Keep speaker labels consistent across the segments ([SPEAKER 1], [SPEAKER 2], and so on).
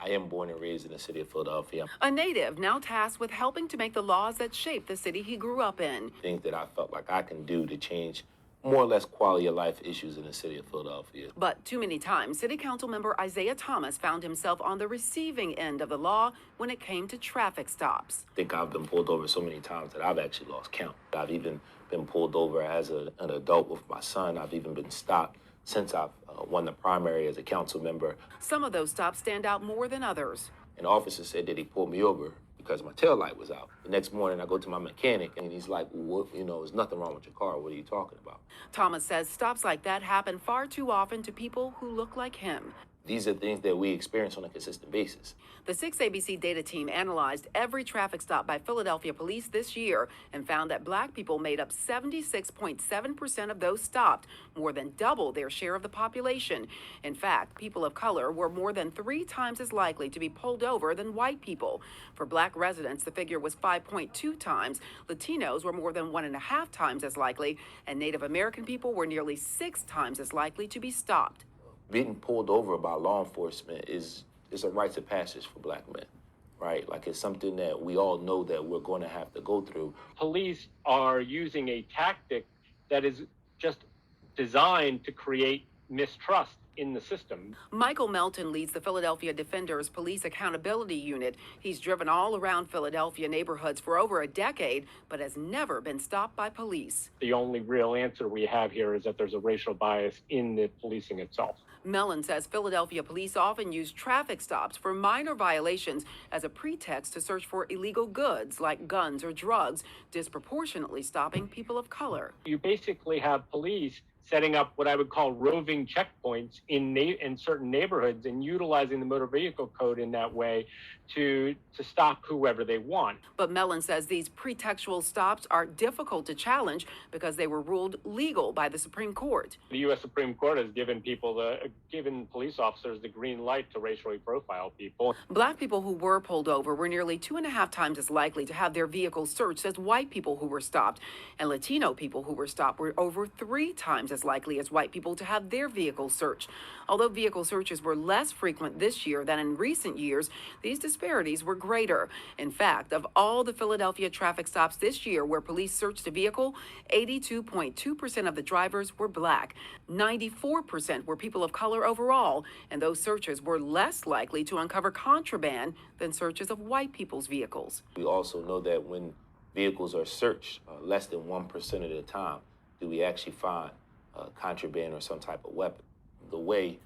[SPEAKER 1] I am born and raised in the city of Philadelphia.
[SPEAKER 2] A native now tasked with helping to make the laws that shape the city he grew up in.
[SPEAKER 1] Things that I felt like I can do to change more or less quality of life issues in the city of Philadelphia.
[SPEAKER 2] But too many times, City Council member Isaiah Thomas found himself on the receiving end of the law when it came to traffic stops.
[SPEAKER 1] I think I've been pulled over so many times that I've actually lost count. I've even been pulled over as an adult with my son. I've even been stopped since I've won the primary as a council member.
[SPEAKER 2] Some of those stops stand out more than others.
[SPEAKER 1] An officer said that he pulled me over because my tail light was out. The next morning, I go to my mechanic, and he's like, well, there's nothing wrong with your car. What are you talking about?
[SPEAKER 2] Thomas says stops like that happen far too often to people who look like him.
[SPEAKER 1] These are things that we experience on a consistent basis.
[SPEAKER 2] The 6ABC data team analyzed every traffic stop by Philadelphia police this year and found that Black people made up 76.7% of those stopped, more than double their share of the population. In fact, people of color were more than 3 times as likely to be pulled over than white people. For Black residents, the figure was 5.2 times. Latinos were more than 1.5 times as likely, and Native American people were nearly 6 times as likely to be stopped.
[SPEAKER 1] Being pulled over by law enforcement is a rite of passage for Black men, right? Like, it's something that we all know that we're going to have to go through.
[SPEAKER 3] Police are using a tactic that is just designed to create mistrust in the system.
[SPEAKER 2] Michael Melton leads the Philadelphia Defenders Police Accountability Unit. He's driven all around Philadelphia neighborhoods for over a decade, but has never been stopped by police.
[SPEAKER 3] The only real answer we have here is that there's a racial bias in the policing itself.
[SPEAKER 2] Mellon says Philadelphia police often use traffic stops for minor violations as a pretext to search for illegal goods like guns or drugs, disproportionately stopping people of color.
[SPEAKER 3] You basically have police setting up what I would call roving checkpoints in certain neighborhoods and utilizing the motor vehicle code in that way to stop whoever they want.
[SPEAKER 2] But Mellon says these pretextual stops are difficult to challenge because they were ruled legal by the Supreme Court.
[SPEAKER 3] The U.S. Supreme Court has given police officers the green light to racially profile people.
[SPEAKER 2] Black people who were pulled over were nearly 2.5 times as likely to have their vehicles searched as white people who were stopped. And Latino people who were stopped were over 3 times as likely as white people to have their vehicles searched. Although vehicle searches were less frequent this year than in recent years, these disparities were greater. In fact, of all the Philadelphia traffic stops this year where police searched a vehicle, 82.2% of the drivers were Black. 94% were people of color overall, and those searches were less likely to uncover contraband than searches of white people's vehicles.
[SPEAKER 1] We also know that when vehicles are searched, less than 1% of the time do we actually find contraband or some type of weapon. The way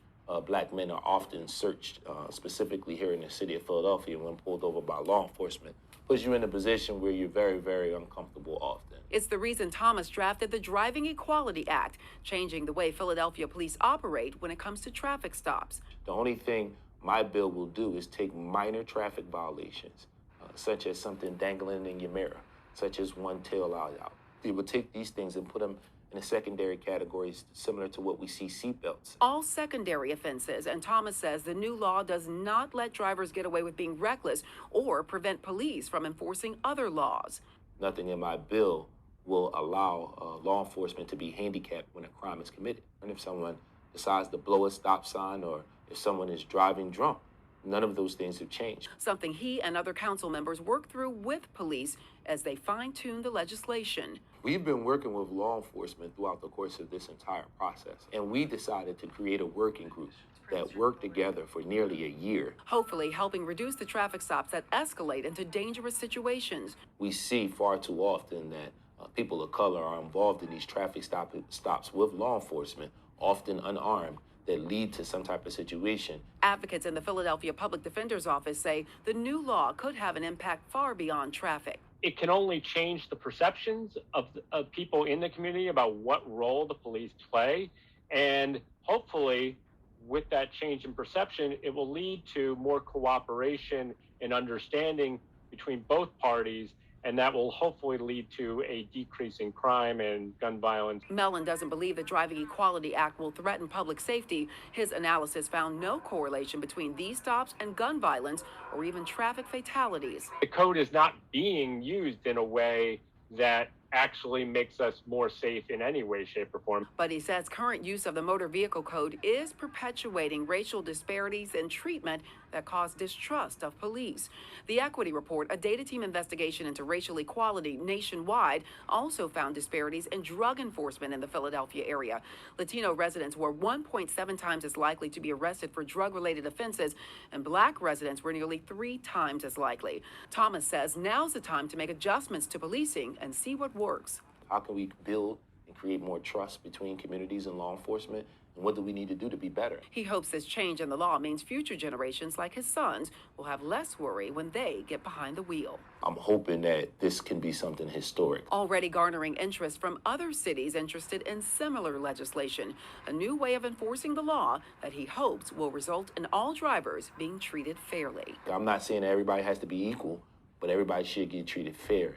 [SPEAKER 1] Black men are often searched, specifically here in the city of Philadelphia when pulled over by law enforcement, puts you in a position where you're very, very uncomfortable often.
[SPEAKER 2] It's the reason Thomas drafted the Driving Equality Act, changing the way Philadelphia police operate when it comes to traffic stops.
[SPEAKER 1] The only thing my bill will do is take minor traffic violations, such as something dangling in your mirror, such as one tail light out. It will take these things and put them in a secondary categories similar to what we see seatbelts.
[SPEAKER 2] All secondary offenses, and Thomas says the new law does not let drivers get away with being reckless or prevent police from enforcing other laws.
[SPEAKER 1] Nothing in my bill will allow law enforcement to be handicapped when a crime is committed. And if someone decides to blow a stop sign or if someone is driving drunk, none of those things have changed.
[SPEAKER 2] Something he and other council members work through with police as they fine-tune the legislation.
[SPEAKER 1] We've been working with law enforcement throughout the course of this entire process, and we decided to create a working group that worked together for nearly a year.
[SPEAKER 2] Hopefully helping reduce the traffic stops that escalate into dangerous situations.
[SPEAKER 1] We see far too often that people of color are involved in these traffic stops with law enforcement, often unarmed, that lead to some type of situation.
[SPEAKER 2] Advocates in the Philadelphia Public Defender's Office say the new law could have an impact far beyond traffic.
[SPEAKER 3] It can only change the perceptions of people in the community about what role the police play. And hopefully, with that change in perception, it will lead to more cooperation and understanding between both parties, and that will hopefully lead to a decrease in crime and gun violence.
[SPEAKER 2] Mellon doesn't believe the Driving Equality Act will threaten public safety. His analysis found no correlation between these stops and gun violence or even traffic fatalities.
[SPEAKER 3] The code is not being used in a way that actually makes us more safe in any way, shape, or form.
[SPEAKER 2] But he says current use of the motor vehicle code is perpetuating racial disparities in treatment that cause distrust of police. The Equity Report, a data team investigation into racial equality nationwide, also found disparities in drug enforcement in the Philadelphia area. Latino residents were 1.7 times as likely to be arrested for drug-related offenses, and Black residents were nearly 3 times as likely. Thomas says now's the time to make adjustments to policing and see what works.
[SPEAKER 1] How can we build and create more trust between communities and law enforcement? And what do we need to do to be better?
[SPEAKER 2] He hopes this change in the law means future generations like his sons will have less worry when they get behind the wheel.
[SPEAKER 1] I'm hoping that this can be something historic.
[SPEAKER 2] Already garnering interest from other cities interested in similar legislation, a new way of enforcing the law that he hopes will result in all drivers being treated fairly.
[SPEAKER 1] I'm not saying that everybody has to be equal, but everybody should get treated fair.